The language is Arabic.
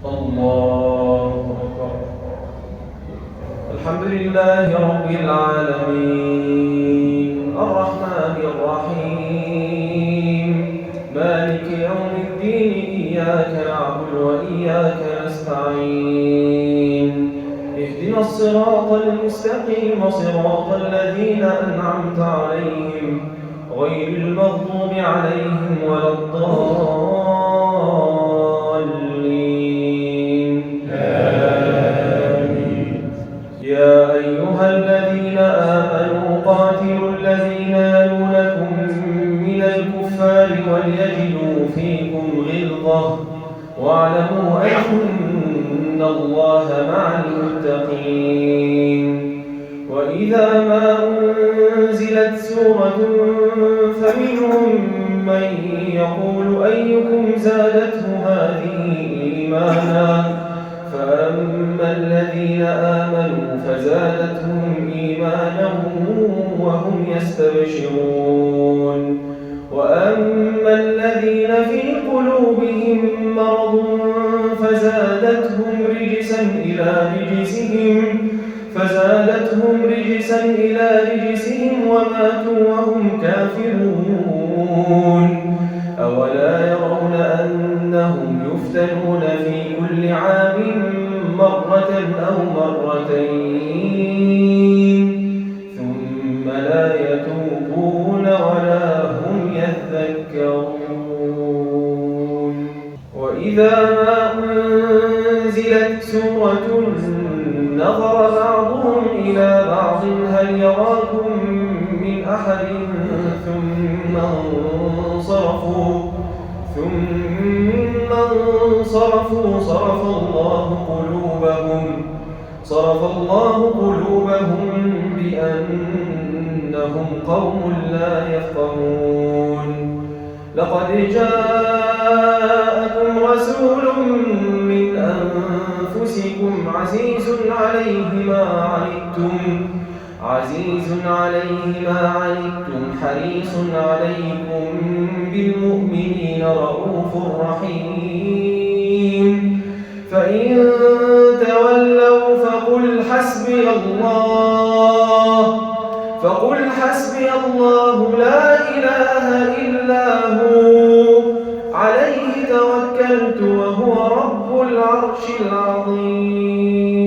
الله أكبر. الحمد لله رب العالمين الرحمن الرحيم مالك يوم الدين إياك نعبد وإياك نستعين اهدنا الصراط المستقيم صراط الذين أنعمت عليهم غير المغضوب عليهم ولا الضالين آمين. يا أيها الذين آمنوا قاتلوا الذين يلونكم من الكفار وليجدوا فيكم غلظة واعلموا أن الله مع المتقين. وإذا ما أنزلت سورة فمنهم من يقول أيكم زادته هذه إيمانا فأما الذين آمنوا فزادتهم إيمانا وهم يستبشرون وأما الذين في قلوبهم مرض فزادتهم رجسا إلى رجسهم وماتوا وهم كافرون. أولا يرون أنهم يفتنون في كل عام مرة أو مرتين ثم لا يتوبون ولا هم يذكرون. وإذا ما أنزلت سورة نظر بعضهم إلى بعض هل يراكم من أحد ثم انصرفوا صرف الله قلوبهم بأنهم قوم لا يفقهون. لقد جاءكم رسول من أنفسكم عزيز عليه ما عنتم حريص عليكم بالمؤمنين رؤوف رحيم. فإن تولوا فقل حسبي الله لا إله إلا هو عليه توكلت وهو رب العرش العظيم.